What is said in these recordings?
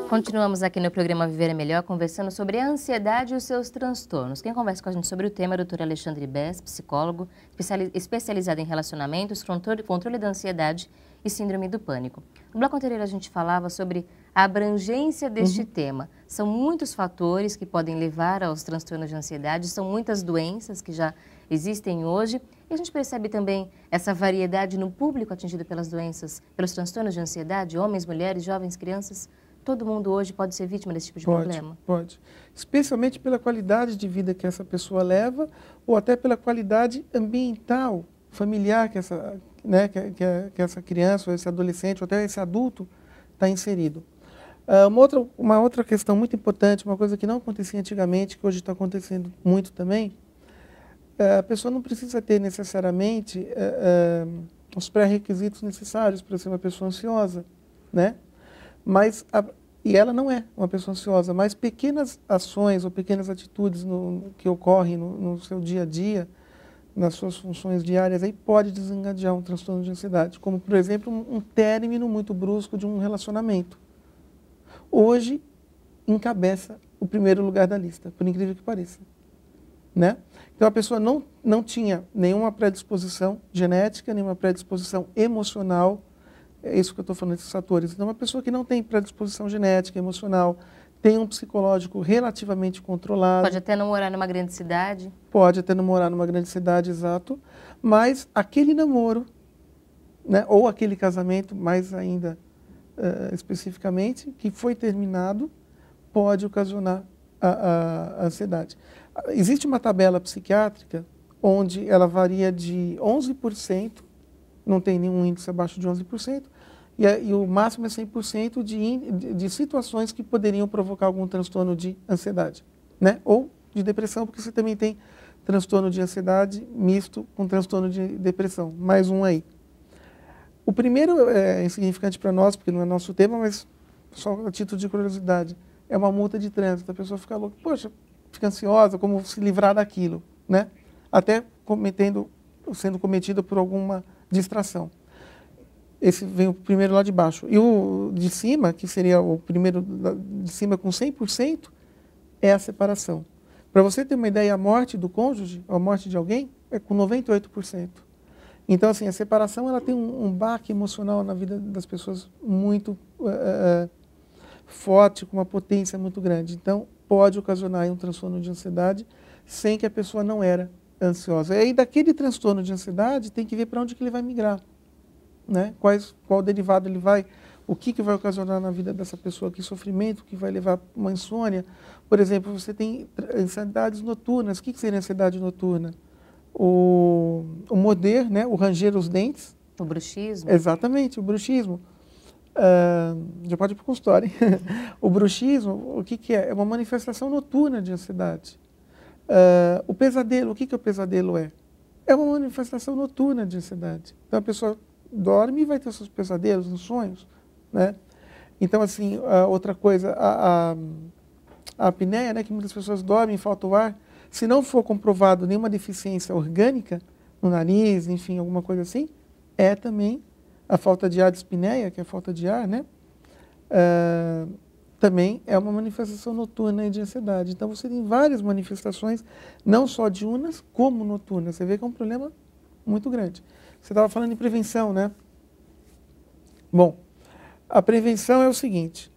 Continuamos aqui no programa Viver é Melhor, conversando sobre a ansiedade e os seus transtornos. Quem conversa com a gente sobre o tema é o Dr. Alexandre Bess, psicólogo, especializado em relacionamentos, controle da ansiedade e síndrome do pânico. No bloco anterior a gente falava sobre a abrangência deste tema. São muitos fatores que podem levar aos transtornos de ansiedade, são muitas doenças que já existem hoje. E a gente percebe também essa variedade no público atingido pelas doenças, pelos transtornos de ansiedade, homens, mulheres, jovens, crianças. Todo mundo hoje pode ser vítima desse tipo de problema? Pode. Especialmente pela qualidade de vida que essa pessoa leva ou até pela qualidade ambiental, familiar que essa, né, que essa criança, ou esse adolescente, ou até esse adulto está inserido. Uma outra questão muito importante, uma coisa que não acontecia antigamente, que hoje está acontecendo muito também, a pessoa não precisa ter necessariamente os pré-requisitos necessários para ser uma pessoa ansiosa, né? E ela não é uma pessoa ansiosa, mas pequenas ações ou pequenas atitudes que ocorrem no seu dia a dia, nas suas funções diárias, aí pode desencadear um transtorno de ansiedade, como, por exemplo, um término muito brusco de um relacionamento. Hoje, encabeça o primeiro lugar da lista, por incrível que pareça, né? Então, a pessoa não tinha nenhuma predisposição genética, nenhuma predisposição emocional. É isso que eu estou falando, esses fatores. Então, uma pessoa que não tem predisposição genética, emocional, tem um psicológico relativamente controlado. Pode até não morar numa grande cidade. Pode até não morar numa grande cidade, exato. Mas aquele namoro, né, ou aquele casamento, mais ainda especificamente, que foi terminado, pode ocasionar a ansiedade. Existe uma tabela psiquiátrica onde ela varia de 11%, não tem nenhum índice abaixo de 11%, e o máximo é 100% de situações que poderiam provocar algum transtorno de ansiedade, né? Ou de depressão, porque você também tem transtorno de ansiedade misto com transtorno de depressão. Mais um aí. O primeiro é insignificante para nós, porque não é nosso tema, mas só a título de curiosidade. É uma multa de trânsito. A pessoa fica louca, poxa, fica ansiosa, como se livrar daquilo, né? Até sendo cometido por alguma distração. Esse vem o primeiro lá de baixo. E o de cima, que seria o primeiro de cima com 100%, é a separação. Para você ter uma ideia, a morte do cônjuge, a morte de alguém, é com 98%. Então, assim, a separação ela tem um baque emocional na vida das pessoas muito forte, com uma potência muito grande. Então, pode ocasionar um transtorno de ansiedade sem que a pessoa não era ansiosa. E aí, daquele transtorno de ansiedade, tem que ver para onde que ele vai migrar, né? Qual derivado ele vai, o que vai ocasionar na vida dessa pessoa, que sofrimento que vai levar a uma insônia. Por exemplo, você tem ansiedades noturnas. O que seria ansiedade noturna? O morder, né? O ranger os dentes. O bruxismo. Exatamente, o bruxismo. Já pode ir para o consultório. O bruxismo, o que é? É uma manifestação noturna de ansiedade. O pesadelo, o que o pesadelo é? É uma manifestação noturna de ansiedade. Então, a pessoa dorme e vai ter seus pesadelos, os sonhos, né? Então, assim, outra coisa, a apneia, né, que muitas pessoas dormem, falta o ar, se não for comprovado nenhuma deficiência orgânica no nariz, enfim, alguma coisa assim, é também a falta de ar, dispneia, que é a falta de ar, né? Também é uma manifestação noturna de ansiedade. Então, você tem várias manifestações, não só diurnas, como noturnas. Você vê que é um problema muito grande. Você estava falando em prevenção, né? Bom, a prevenção é o seguinte.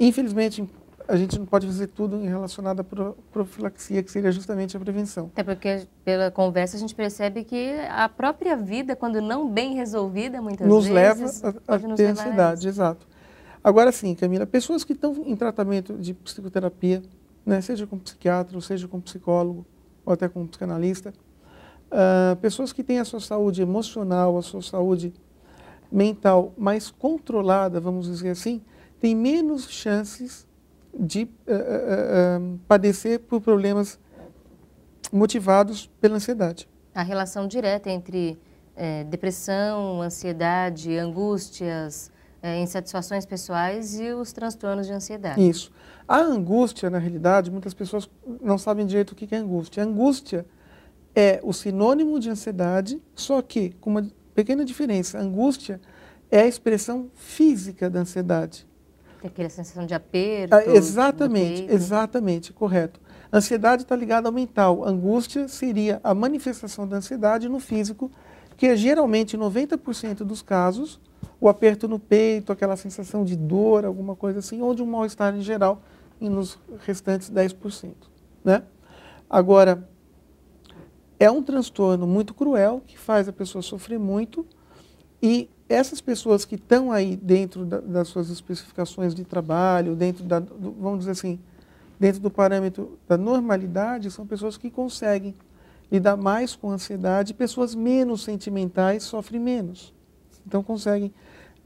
Infelizmente, a gente não pode fazer tudo relacionado à profilaxia, que seria justamente a prevenção. Até porque, pela conversa, a gente percebe que a própria vida, quando não bem resolvida, muitas nos vezes... leva a ter ansiedade, exato. Agora sim, Camila, pessoas que estão em tratamento de psicoterapia, né, seja com psiquiatra, ou seja com psicólogo, ou até com psicanalista, pessoas que têm a sua saúde emocional, a sua saúde mental mais controlada, vamos dizer assim, têm menos chances de padecer por problemas motivados pela ansiedade. A relação direta entre depressão, ansiedade, angústias, insatisfações pessoais e os transtornos de ansiedade. Isso. A angústia, na realidade, muitas pessoas não sabem direito o que é angústia. A angústia é o sinônimo de ansiedade, só que com uma pequena diferença. A angústia é a expressão física da ansiedade. Tem aquela sensação de aperto. Exatamente, exatamente, correto. A ansiedade está ligada ao mental. A angústia seria a manifestação da ansiedade no físico, que é geralmente, em 90% dos casos, o aperto no peito, aquela sensação de dor, alguma coisa assim, ou de um mal-estar em geral, e nos restantes 10%. Né? Agora, é um transtorno muito cruel, que faz a pessoa sofrer muito, e essas pessoas que estão aí dentro das suas especificações de trabalho, vamos dizer assim, dentro do parâmetro da normalidade, são pessoas que conseguem lidar mais com a ansiedade, pessoas menos sentimentais sofrem menos. Então conseguem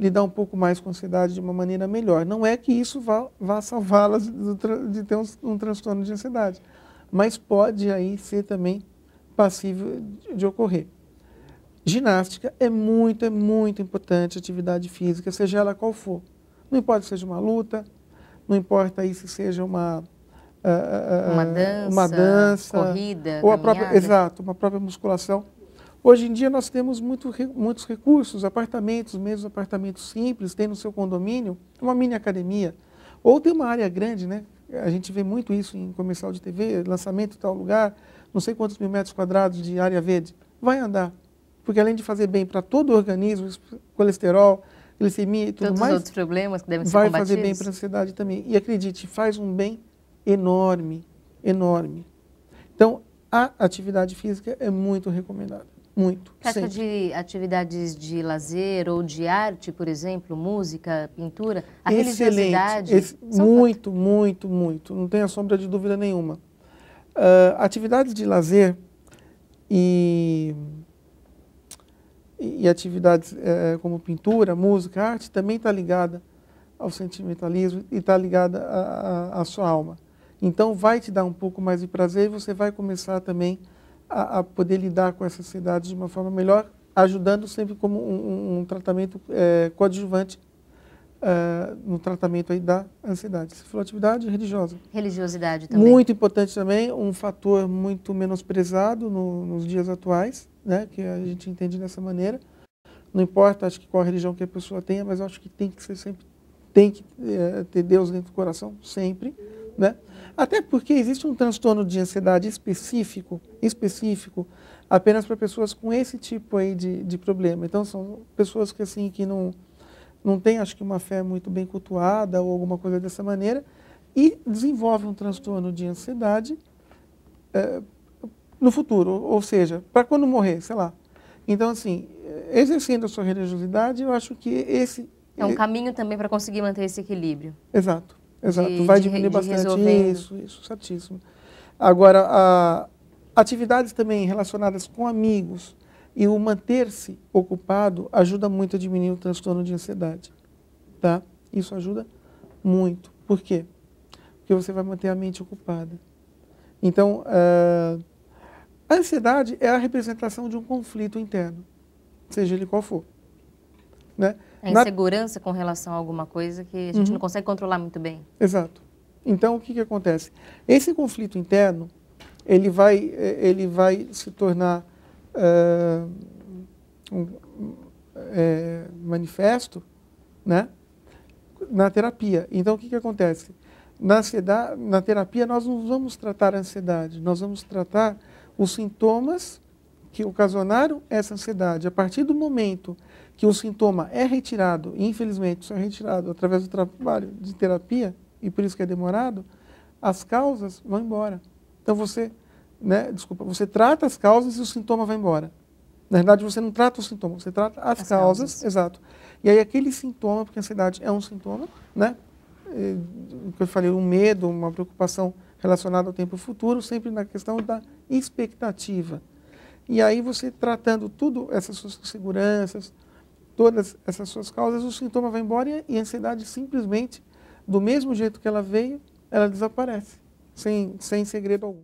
lidar um pouco mais com a ansiedade de uma maneira melhor. Não é que isso vá salvá-las de ter um transtorno de ansiedade, mas pode aí ser também passível de ocorrer. Ginástica é muito importante, atividade física, seja ela qual for. Não importa se seja uma luta, não importa aí se seja uma dança, corrida, ou uma própria musculação. Hoje em dia nós temos muitos recursos, apartamentos, mesmo apartamentos simples, tem no seu condomínio uma mini academia, ou tem uma área grande, né? A gente vê muito isso em comercial de TV, lançamento em tal lugar, não sei quantos mil metros quadrados de área verde. Vai andar, porque além de fazer bem para todo o organismo, colesterol, glicemia e tudo mais, todos os outros problemas que devem ser vai combatidos. fazer bem para a ansiedade também. E acredite, faz um bem enorme, enorme. Então, a atividade física é muito recomendada, muito. Trata de atividades de lazer ou de arte, por exemplo, música, pintura, a religiosidade? Muito, não tenha sombra de dúvida nenhuma. Atividades de lazer e atividades como pintura, música, arte, também está ligada ao sentimentalismo e está ligada à sua alma. Então, vai te dar um pouco mais de prazer e você vai começar também a poder lidar com essa ansiedade de uma forma melhor, ajudando sempre como um tratamento coadjuvante no tratamento aí da ansiedade. Você falou atividade religiosa. Religiosidade também. Muito importante também, um fator muito menosprezado nos dias atuais, né, que a gente entende dessa maneira. Não importa, acho que qual religião que a pessoa tenha, mas eu acho que tem que ser sempre, tem que ter Deus dentro do coração, sempre, né? Até porque existe um transtorno de ansiedade específico apenas para pessoas com esse tipo aí de problema. Então, são pessoas que, assim, que não têm, acho que, uma fé muito bem cultuada ou alguma coisa dessa maneira e desenvolvem um transtorno de ansiedade no futuro, ou seja, para quando morrer, sei lá. Então, assim, exercendo a sua religiosidade, eu acho que esse... É um caminho também para conseguir manter esse equilíbrio. Exato. Vai diminuir bastante resolvendo. Isso, certíssimo. Agora, atividades também relacionadas com amigos e o manter-se ocupado ajuda muito a diminuir o transtorno de ansiedade, tá? Isso ajuda muito. Por quê? Porque você vai manter a mente ocupada. Então, a ansiedade é a representação de um conflito interno, seja ele qual for, né? A insegurança com relação a alguma coisa que a gente não consegue controlar muito bem. Exato. Então, o que acontece? Esse conflito interno, ele vai se tornar manifesto, né, na terapia. Então, o que acontece? Na terapia, nós não vamos tratar a ansiedade, nós vamos tratar os sintomas que ocasionaram essa ansiedade. A partir do momento que o sintoma é retirado, e infelizmente isso é retirado através do trabalho de terapia, e por isso que é demorado, as causas vão embora. Então você trata as causas e o sintoma vai embora. Na verdade, você não trata o sintoma, você trata as causas. Exato. E aí aquele sintoma, porque a ansiedade é um sintoma, né? O que eu falei, um medo, uma preocupação relacionada ao tempo futuro, sempre na questão da expectativa. E aí você tratando tudo, essas suas inseguranças, todas essas suas causas, o sintoma vai embora e a ansiedade simplesmente, do mesmo jeito que ela veio, ela desaparece, sem segredo algum.